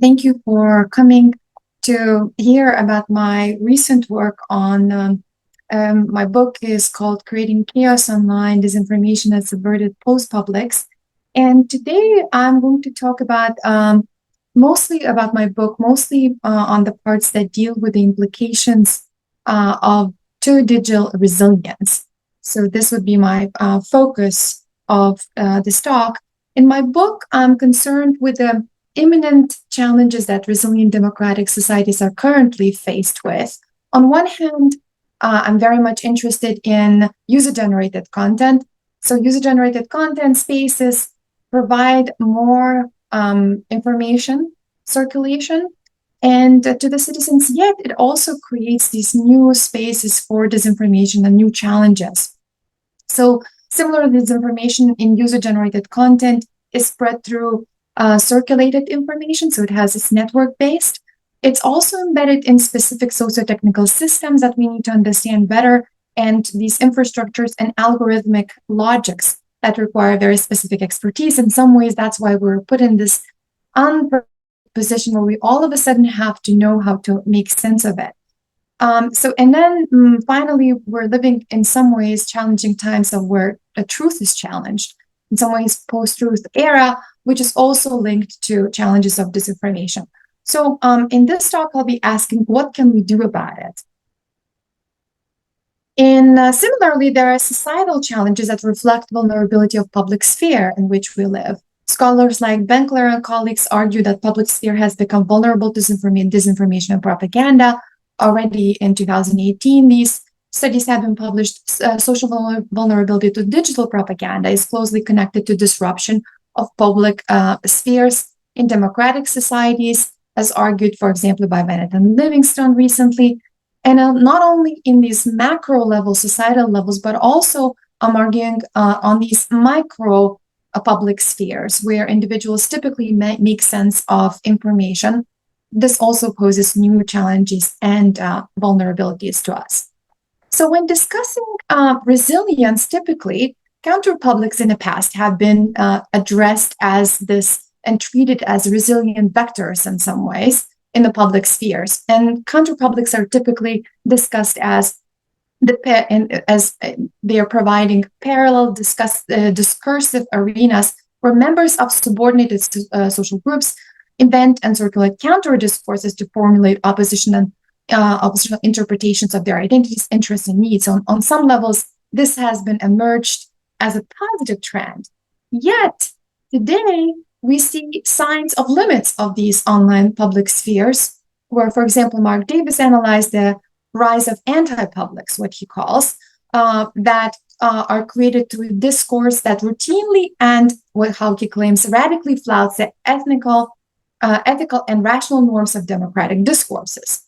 Thank you for coming to hear about my recent work on my book is called Creating Chaos Online, Disinformation That Subverted Postpublics. And today I'm going to talk about mostly about my book, mostly on the parts that deal with the implications of to digital resilience. So this would be my focus of this talk. In my book, I'm concerned with the imminent challenges that resilient democratic societies are currently faced with. On one hand, I'm very much interested in user-generated content. So user-generated content spaces provide more information circulation and to the citizens, yet it also creates these new spaces for disinformation and new challenges. So similar disinformation in user-generated content is spread through circulated information, so it has this network-based. It's also embedded in specific socio-technical systems that we need to understand better, and these infrastructures and algorithmic logics that require very specific expertise. In some ways, that's why we're put in this position where we all of a sudden have to know how to make sense of it. Finally, we're living in some ways challenging times of where the truth is challenged. In some ways, post-truth era, which is also linked to challenges of disinformation. So in this talk, I'll be asking, what can we do about it? And similarly, there are societal challenges that reflect vulnerability of public sphere in which we live. Scholars like Benkler and colleagues argue that public sphere has become vulnerable to disinformation and propaganda. Already in 2018, these studies have been published. Social vulnerability to digital propaganda is closely connected to disruption of public spheres in democratic societies, as argued, for example, by Bennett and Livingstone recently. And not only in these macro levels, societal levels, but also I'm arguing on these micro public spheres where individuals typically make sense of information. This also poses new challenges and vulnerabilities to us. So when discussing resilience, typically, counterpublics in the past have been addressed as this and treated as resilient vectors in some ways in the public spheres. And counterpublics are typically discussed as they are providing parallel discursive arenas where members of subordinated social groups invent and circulate counter discourses to formulate oppositional interpretations of their identities, interests, and needs. So on some levels, this has been emerged as a positive trend. Yet today, we see signs of limits of these online public spheres, where, for example, Mark Davis analyzed the rise of anti-publics, what he calls, that are created through discourse that routinely and, how he claims, radically flouts the ethical and rational norms of democratic discourses.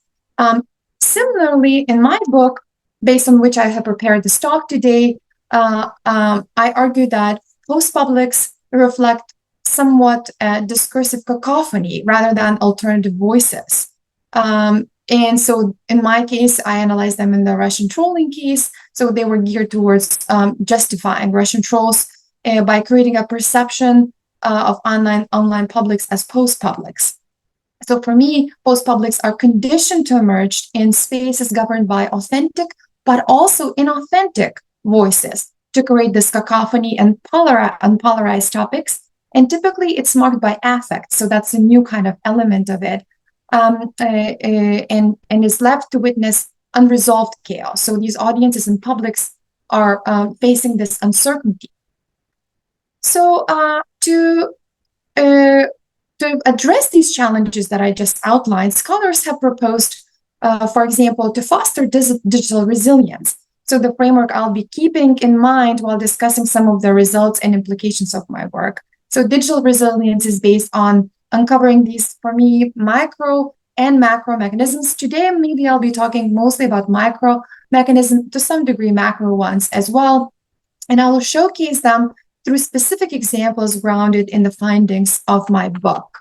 Similarly, in my book, based on which I have prepared this talk today, I argue that postpublics reflect somewhat discursive cacophony rather than alternative voices. And so in my case, I analyzed them in the Russian trolling case. So they were geared towards justifying Russian trolls by creating a perception of online publics as postpublics. So for me, postpublics are conditioned to emerge in spaces governed by authentic, but also inauthentic voices to create this cacophony and polarized topics. And typically it's marked by affect. So that's a new kind of element of it. And is left to witness unresolved chaos. So these audiences and publics are facing this uncertainty. So to address these challenges that I just outlined, scholars have proposed, for example, to foster digital resilience. So the framework I'll be keeping in mind while discussing some of the results and implications of my work. So digital resilience is based on uncovering these, for me, micro and macro mechanisms. Today, maybe I'll be talking mostly about micro mechanisms, to some degree macro ones as well. And I will showcase them through specific examples grounded in the findings of my book.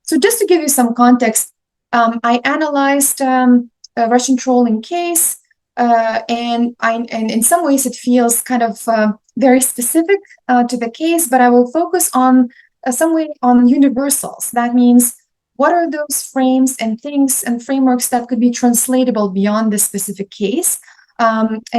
So just to give you some context, I analyzed a Russian trolling case, and in some ways it feels kind of very specific to the case, but I will focus on some way on universals. That means what are those frames and things and frameworks that could be translatable beyond this specific case.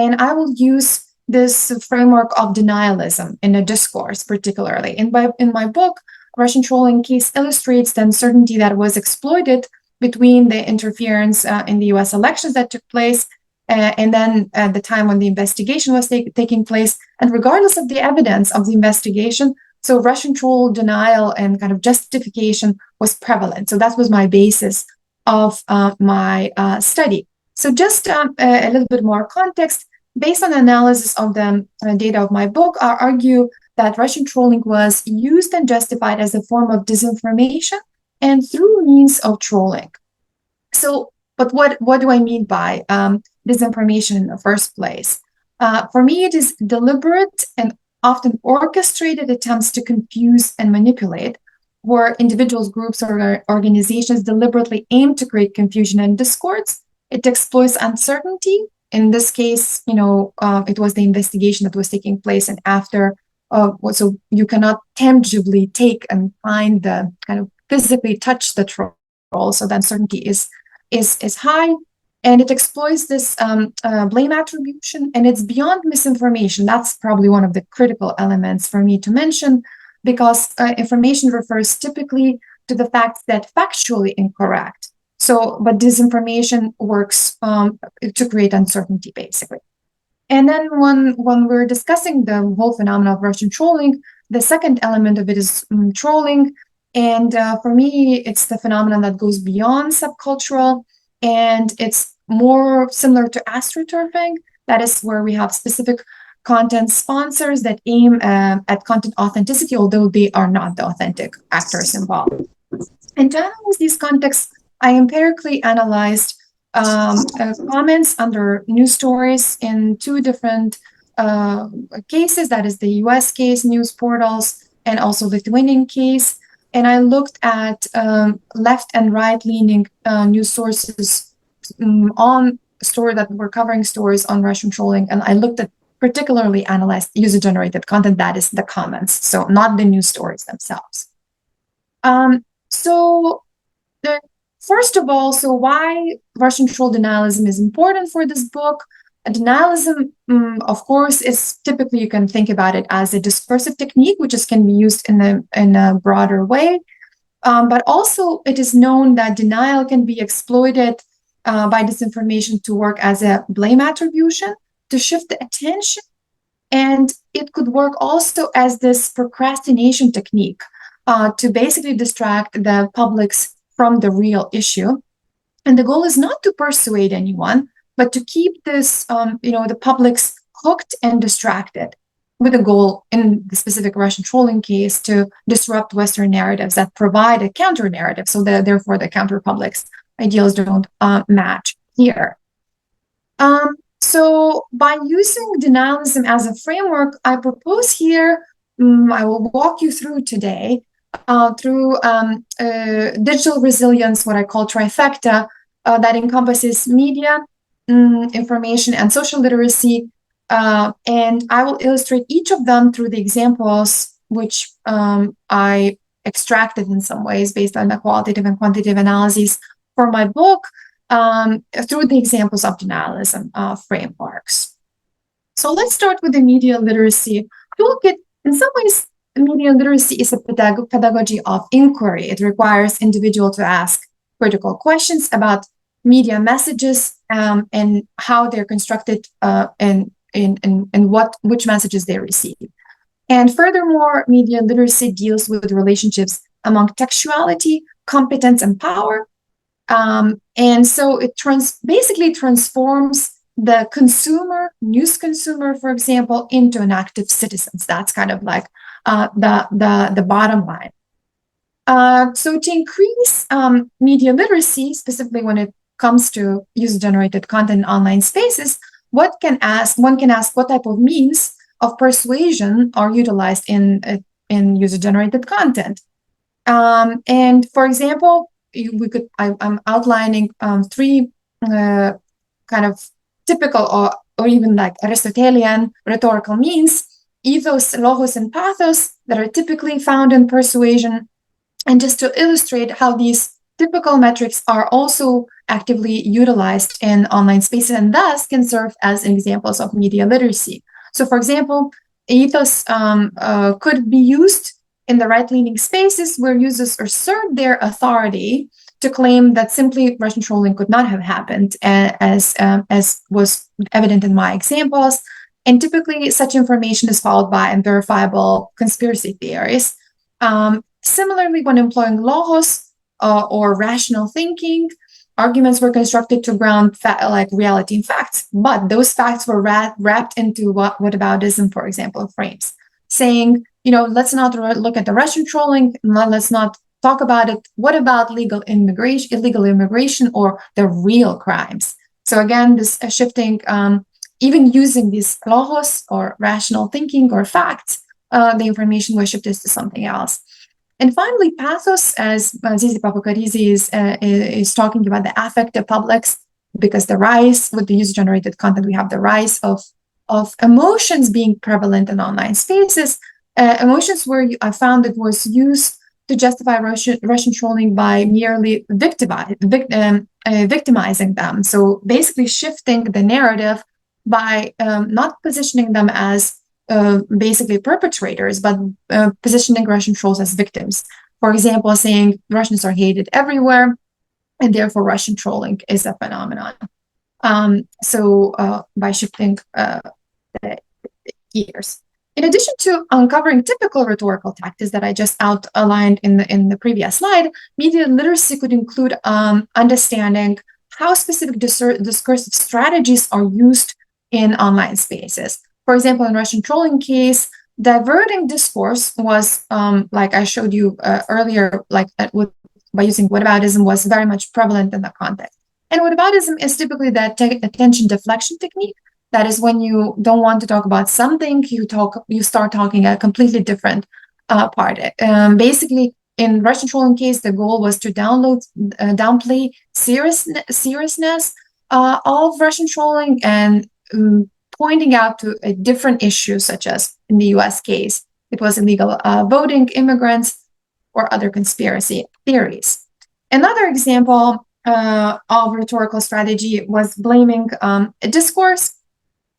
And I will use this framework of denialism in a discourse, particularly. In my book, Russian trolling case illustrates the uncertainty that was exploited between the interference in the US elections that took place and then at the time when the investigation was taking place. And regardless of the evidence of the investigation, so Russian troll denial and kind of justification was prevalent. So that was my basis of my study. So just a little bit more context. Based on analysis of the data of my book, I argue that Russian trolling was used and justified as a form of disinformation and through means of trolling. So, but what do I mean by disinformation in the first place? For me, it is deliberate and often orchestrated attempts to confuse and manipulate, where individuals, groups, or organizations deliberately aim to create confusion and discords. It exploits uncertainty. In this case, it was the investigation that was taking place, and after, so you cannot tangibly take and find the kind of physically touch the troll, so the uncertainty is high, and it exploits this blame attribution, and it's beyond misinformation. That's probably one of the critical elements for me to mention, because information refers typically to the facts that factually incorrect. So, but disinformation works to create uncertainty, basically. And then when we're discussing the whole phenomenon of Russian trolling, the second element of it is trolling. And for me, it's the phenomenon that goes beyond subcultural, and it's more similar to astroturfing. That is where we have specific content sponsors that aim at content authenticity, although they are not the authentic actors involved. And to analyze these contexts, I empirically analyzed comments under news stories in two different cases. That is the US case, news portals, and also the Lithuanian case. And I looked at left and right-leaning news sources on story that were covering stories on Russian trolling. And I looked at particularly analyzed user-generated content, that is the comments, so not the news stories themselves. First of all, so why Russian troll denialism is important for this book. Denialism, of course, is typically, you can think about it as a discursive technique, which can be used in a broader way. But also, it is known that denial can be exploited by disinformation to work as a blame attribution, to shift the attention. And it could work also as this procrastination technique to basically distract the publics from the real issue. And the goal is not to persuade anyone, but to keep this, the publics hooked and distracted, with a goal, in the specific Russian trolling case, to disrupt Western narratives that provide a counter narrative. So therefore, the Counterpublics ideals don't match here. So by using denialism as a framework, I propose here, I will walk you through today, through digital resilience, what I call trifecta, that encompasses media, information, and social literacy. And I will illustrate each of them through the examples which I extracted in some ways based on the qualitative and quantitative analyses for my book, through the examples of denialism frameworks. So let's start with the media literacy toolkit. In some ways, media literacy is a pedagogy of inquiry. It requires individuals to ask critical questions about media messages and how they're constructed and which messages they receive. And furthermore, media literacy deals with relationships among textuality, competence, and power. And so it basically transforms the consumer, news consumer, for example, into an active citizen. That's kind of like the bottom line. So to increase media literacy, specifically when it comes to user-generated content in online spaces, one can ask what type of means of persuasion are utilized in user-generated content. And for example, I'm outlining three kind of typical or even like Aristotelian rhetorical means: ethos, logos, and pathos, that are typically found in persuasion. And just to illustrate how these typical metrics are also actively utilized in online spaces and thus can serve as examples of media literacy. So, for example, ethos could be used in the right-leaning spaces where users assert their authority to claim that simply Russian trolling could not have happened, as was evident in my examples. And typically, such information is followed by unverifiable conspiracy theories. Similarly, when employing logos or rational thinking, arguments were constructed to ground like reality in facts, but those facts were wrapped into whataboutism, for example, frames, saying, let's not look at the Russian trolling, let's not talk about it. What about illegal immigration, or the real crimes? So again, this shifting, even using these logos or rational thinking or facts, the information was shifted to something else. And finally, pathos, as Zizi Papakaridze is talking about the affective publics, because the rise with the user-generated content, we have the rise of emotions being prevalent in online spaces. Emotions where I found it was used to justify Russian trolling by merely victimizing them. So basically shifting the narrative by not positioning them as basically perpetrators, but positioning Russian trolls as victims. For example, saying Russians are hated everywhere, and therefore Russian trolling is a phenomenon. So by shifting the gears. In addition to uncovering typical rhetorical tactics that I just outlined in the previous slide, media literacy could include understanding how specific discursive strategies are used in online spaces. For example, in Russian trolling case, diverting discourse was, like I showed you earlier, by using whataboutism, was very much prevalent in the context. And whataboutism is typically that attention deflection technique. That is when you don't want to talk about something, you start talking a completely different part. Basically, in Russian trolling case, the goal was to downplay seriousness of Russian trolling and pointing out to a different issue, such as in the US case, it was illegal voting, immigrants, or other conspiracy theories. Another example of rhetorical strategy was blaming a discourse.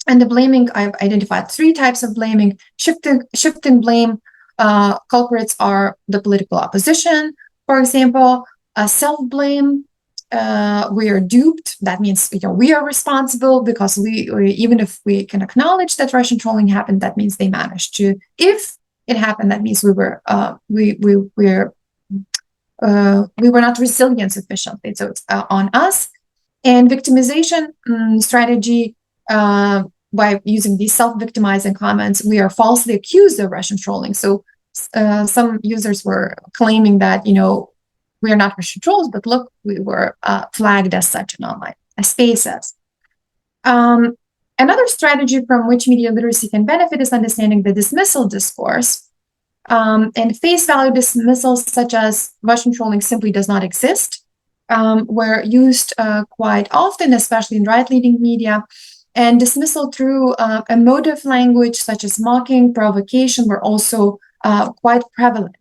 And the blaming, I've identified 3 types of blaming. Shifting blame culprits are the political opposition. For example, self-blame, we are duped. That means we are responsible because we even if we can acknowledge that Russian trolling happened, that means they managed to. If it happened, that means we were not resilient sufficiently. So it's on us. And victimization strategy. By using these self-victimizing comments, we are falsely accused of Russian trolling. So some users were claiming that, we are not Russian trolls, but look, we were flagged as such in online spaces. Another strategy from which media literacy can benefit is understanding the dismissal discourse. And face value dismissals, such as Russian trolling simply does not exist, were used quite often, especially in right-leaning media. And dismissal through emotive language, such as mocking, provocation, were also quite prevalent.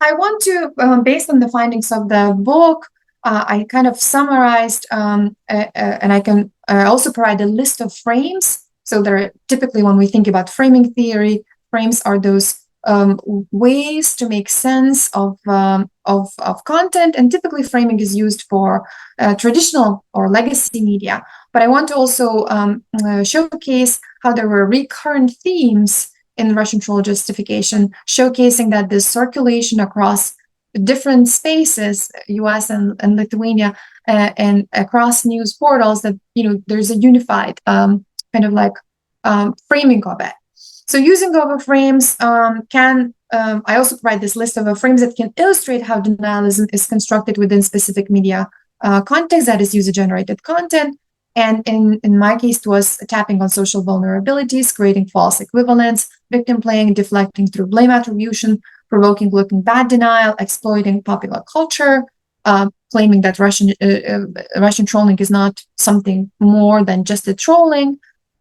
I want to, based on the findings of the book, I kind of summarized, and I can also provide a list of frames. So there are typically, when we think about framing theory, frames are those ways to make sense of content, and typically framing is used for traditional or legacy media. But I want to also showcase how there were recurrent themes in Russian troll justification, showcasing that this circulation across different spaces, US and Lithuania, and across news portals, that there's a unified kind of like framing of it. So using over frames I also provide this list of frames that can illustrate how denialism is constructed within specific media context, that is user-generated content. And in my case, it was tapping on social vulnerabilities, creating false equivalence, victim playing, deflecting through blame attribution, provoking looking bad denial, exploiting popular culture, claiming that Russian trolling is not something more than just a trolling.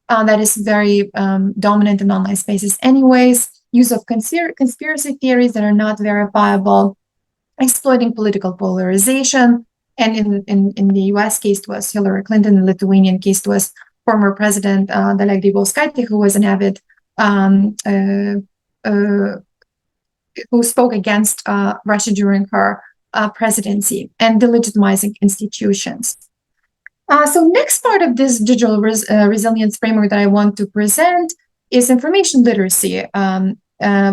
That is very dominant in online spaces anyways, use of conspiracy theories that are not verifiable, exploiting political polarization. And in the US case, it was Hillary Clinton. In the Lithuanian case, it was former President Dalia Grybauskaite, who was an avid who spoke against Russia during her presidency, and delegitimizing institutions. So next part of this digital resilience framework that I want to present is information literacy,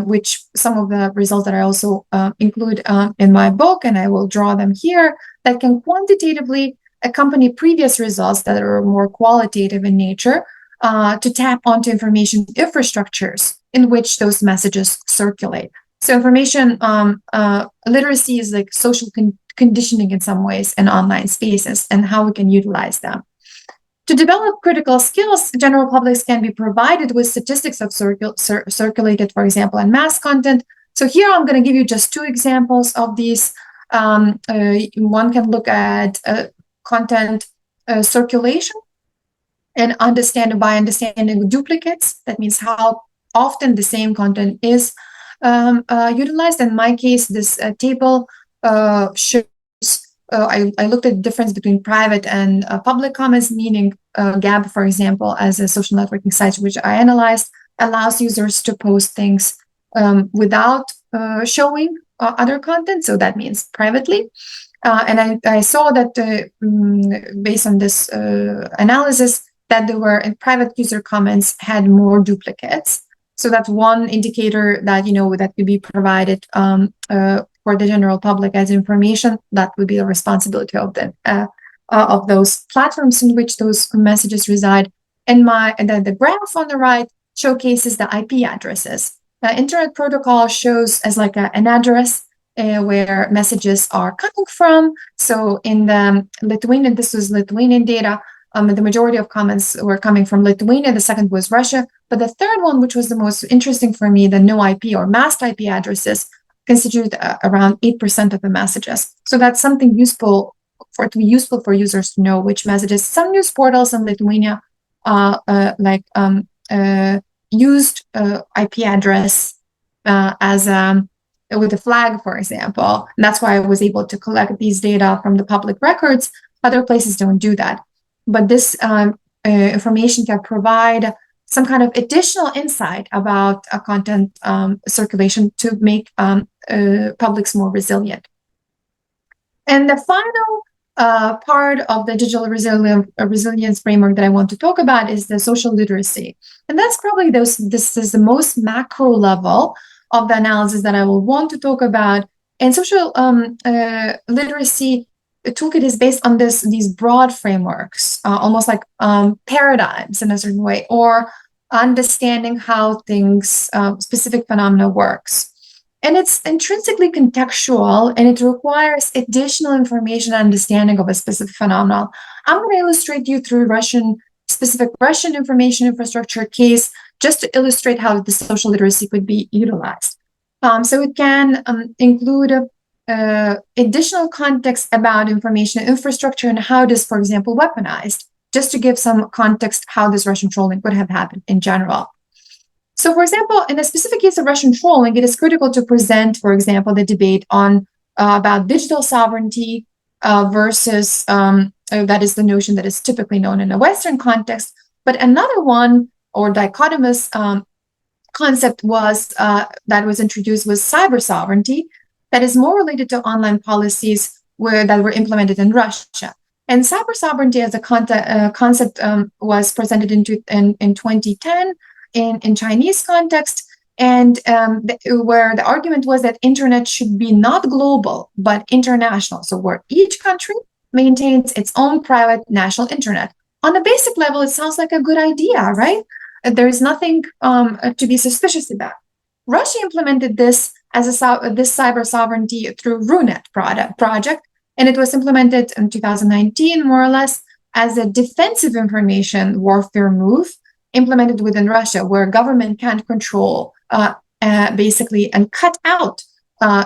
which some of the results that I also include in my book, and I will draw them here, that can quantitatively accompany previous results that are more qualitative in nature to tap onto information infrastructures in which those messages circulate. So information literacy is like social conditioning in some ways in online spaces, and how we can utilize them. To develop critical skills, general publics can be provided with statistics of circulated, for example, and mass content. So here I'm going to give you just two examples of these. One can look at content circulation and understanding duplicates. That means how often the same content is utilized. In my case, this table shows, I looked at the difference between private and public comments, meaning Gab, for example, as a social networking site, which I analyzed, allows users to post things without showing other content. So that means privately. And I saw that based on this analysis, that there were private user comments had more duplicates. So that's one indicator that, that could be provided for the general public as information. That would be the responsibility of the of those platforms in which those messages reside. And the graph on the right showcases the IP addresses. The Internet Protocol shows as like an address where messages are coming from. So in the Lithuanian, this was Lithuanian data. The majority of comments were coming from Lithuania. The second was Russia. But the third one, which was the most interesting for me, the no IP or masked IP addresses, constituted around 8% of the messages. So that's something useful for users to know which messages. Some news portals in Lithuania used IP address as with a flag, for example. And that's why I was able to collect these data from the public records. Other places don't do that. But this information can provide some kind of additional insight about content circulation to make publics more resilient. And the final part of the digital resilience framework that I want to talk about is the social literacy. And that's probably this is the most macro level of the analysis that I will want to talk about. And social literacy toolkit is based on these broad frameworks, almost like paradigms in a certain way, or understanding how things, specific phenomena works. And it's intrinsically contextual, and it requires additional information and understanding of a specific phenomenon. I'm going to illustrate you through specific Russian information infrastructure case, just to illustrate how the social literacy could be utilized. So it can include additional context about information infrastructure and how it is, for example, weaponized, just to give some context how this Russian trolling could have happened in general. So, for example, in a specific case of Russian trolling, it is critical to present, for example, the debate on about digital sovereignty versus that is the notion that is typically known in a Western context. But another one, or dichotomous concept, was that was introduced was cyber sovereignty, that is more related to online policies that were implemented in Russia. And cyber sovereignty as a concept was presented in 2010 in Chinese context, and where the argument was that internet should be not global, but international. So where each country maintains its own private national internet. On a basic level, it sounds like a good idea, right? There is nothing to be suspicious about. Russia implemented this as this cyber sovereignty through RUNET project, and it was implemented in 2019, more or less, as a defensive information warfare move implemented within Russia, where government can't control basically and cut out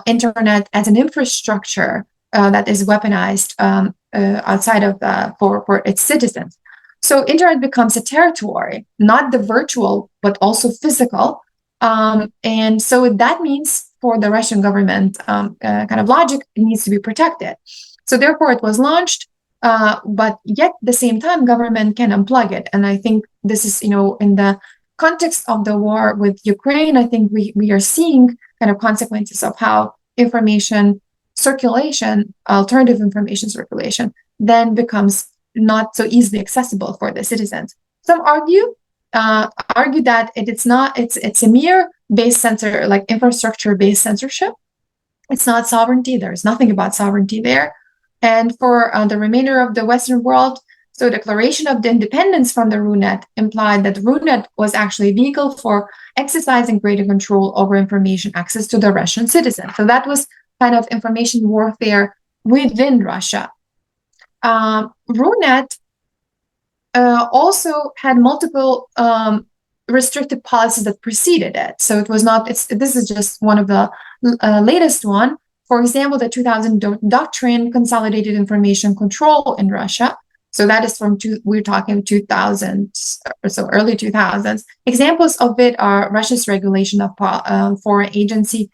internet as an infrastructure that is weaponized outside of for its citizens. So internet becomes a territory, not the virtual, but also physical. And so that means for the Russian government kind of logic, it needs to be protected. So therefore, it was launched, but yet at the same time, government can unplug it. And I think this is, in the context of the war with Ukraine, I think we are seeing kind of consequences of how information circulation, alternative information circulation, then becomes not so easily accessible for the citizens. Some argue that it's a mere base censor, like infrastructure-based censorship. It's not sovereignty. There's nothing about sovereignty there. And for the remainder of the Western world, so declaration of the independence from the RUNET implied that RUNET was actually a vehicle for exercising greater control over information access to the Russian citizens. So that was kind of information warfare within Russia. RUNET also had multiple restrictive policies that preceded it. So it was not, this is just one of the latest one. For example, the 2000 doctrine consolidated information control in Russia. So that is from, we're talking 2000 or so, early 2000s. Examples of it are Russia's regulation of foreign agency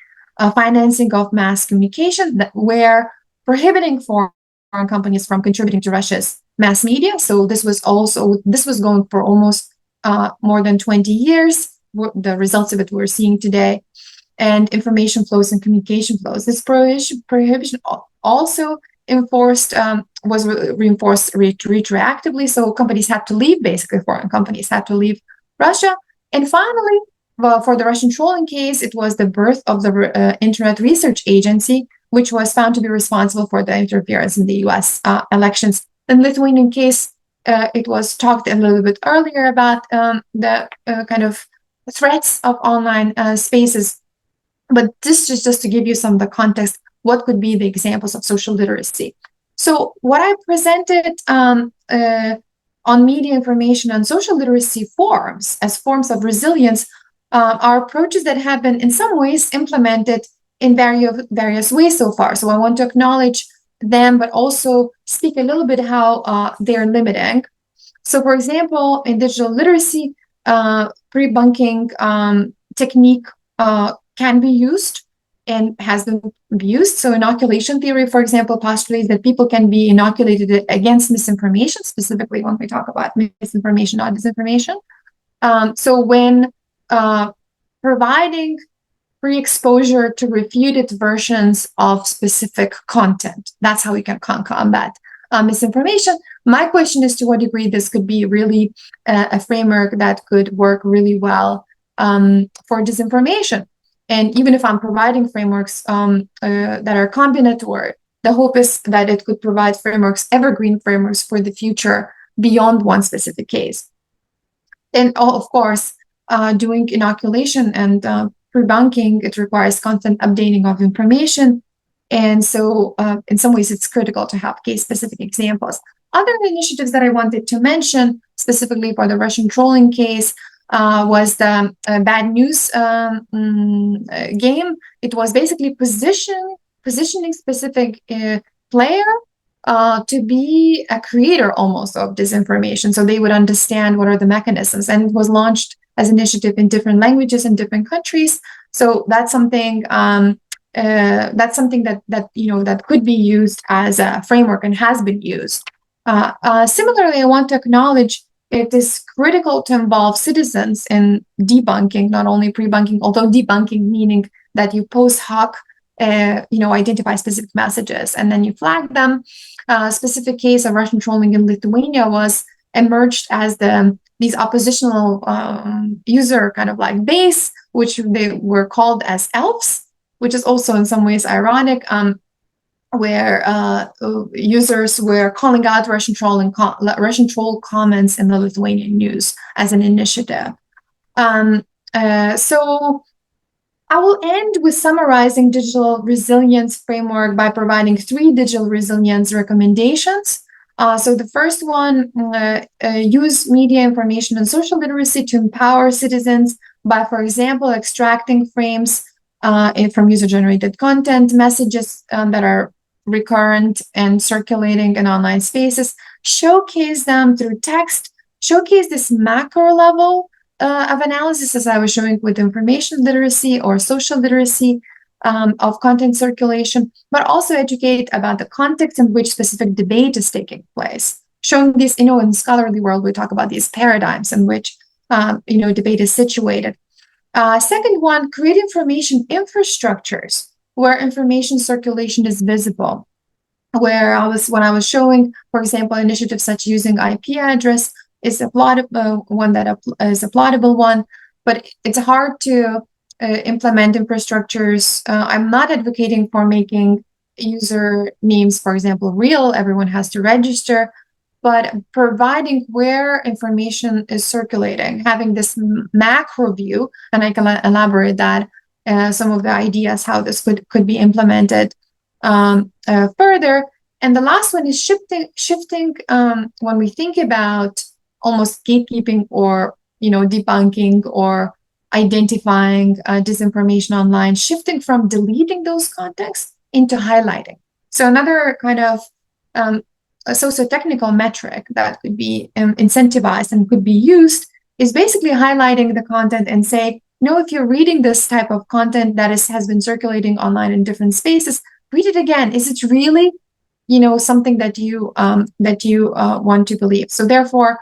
financing of mass communication, where prohibiting foreign companies from contributing to Russia's mass media. So this was going for almost more than 20 years. The results of it we're seeing today. And information flows and communication flows. This prohibition also was reinforced retroactively. So companies had to leave, basically foreign companies had to leave Russia. And finally, for the Russian trolling case, it was the birth of the Internet Research Agency, which was found to be responsible for the interference in the US elections. In the Lithuanian case, it was talked a little bit earlier about the kind of threats of online spaces. But this is just to give you some of the context, what could be the examples of social literacy. So what I presented on media information and social literacy forums as forms of resilience are approaches that have been in some ways implemented in various ways so far. So I want to acknowledge them, but also speak a little bit how they're limiting. So for example, in digital literacy, pre-bunking technique can be used and has been used. So inoculation theory, for example, postulates that people can be inoculated against misinformation, specifically when we talk about misinformation, not disinformation. So when providing pre-exposure to refuted versions of specific content, that's how we can combat misinformation. My question is to what degree this could be really a framework that could work really well for disinformation. And even if I'm providing frameworks that are combinatory, the hope is that it could provide frameworks, evergreen frameworks for the future beyond one specific case. And of course, doing inoculation and pre-bunking, it requires constant updating of information. And so in some ways, it's critical to have case-specific examples. Other initiatives that I wanted to mention, specifically for the Russian trolling case, was the bad news game. It was basically positioning specific player to be a creator almost of disinformation, so they would understand what are the mechanisms. And it was launched as an initiative in different languages in different countries. So that's something that could be used as a framework and has been used. Similarly, I want to acknowledge it is critical to involve citizens in debunking, not only pre-bunking, although debunking meaning that you post hoc, identify specific messages and then you flag them. Specific case of Russian trolling in Lithuania was emerged as these oppositional user kind of like base, which they were called as elves, which is also in some ways ironic. Where users were calling out Russian troll comments in the Lithuanian news as an initiative. So I will end with summarizing digital resilience framework by providing 3 digital resilience recommendations. So the first one, use media information and social literacy to empower citizens by, for example, extracting frames from user-generated content, messages that are recurrent and circulating in online spaces, showcase them through text, showcase this macro level of analysis, as I was showing with information literacy or social literacy, of content circulation, but also educate about the context in which specific debate is taking place. Showing these, in scholarly world, we talk about these paradigms in which, debate is situated. Second one, create information infrastructures where information circulation is visible. When I was showing, for example, initiatives such using IP address is a plausible one, but it's hard to implement infrastructures. I'm not advocating for making user names, for example, real. Everyone has to register, but providing where information is circulating, having this macro view, and I can elaborate that some of the ideas how this could be implemented further. And the last one is shifting when we think about almost gatekeeping or debunking or identifying disinformation online, shifting from deleting those contexts into highlighting. So another kind of a socio-technical metric that could be incentivized and could be used is basically highlighting the content and say, if you're reading this type of content that has been circulating online in different spaces, read it again. Is it really, something that you want to believe? So therefore,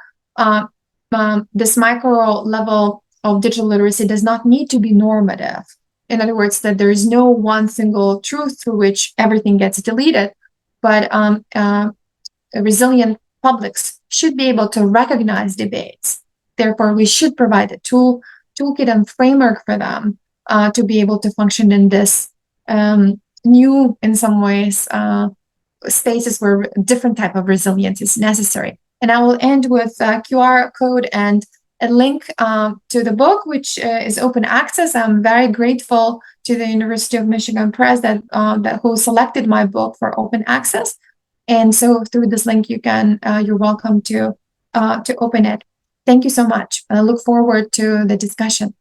this micro level of digital literacy does not need to be normative. In other words, that there is no one single truth through which everything gets deleted, but resilient publics should be able to recognize debates. Therefore, we should provide a toolkit and framework for them to be able to function in this new, in some ways, spaces where different type of resilience is necessary. And I will end with a QR code and a link to the book, which is open access. I'm very grateful to the University of Michigan Press that who selected my book for open access. And so through this link, you're welcome to open it. Thank you so much. I look forward to the discussion.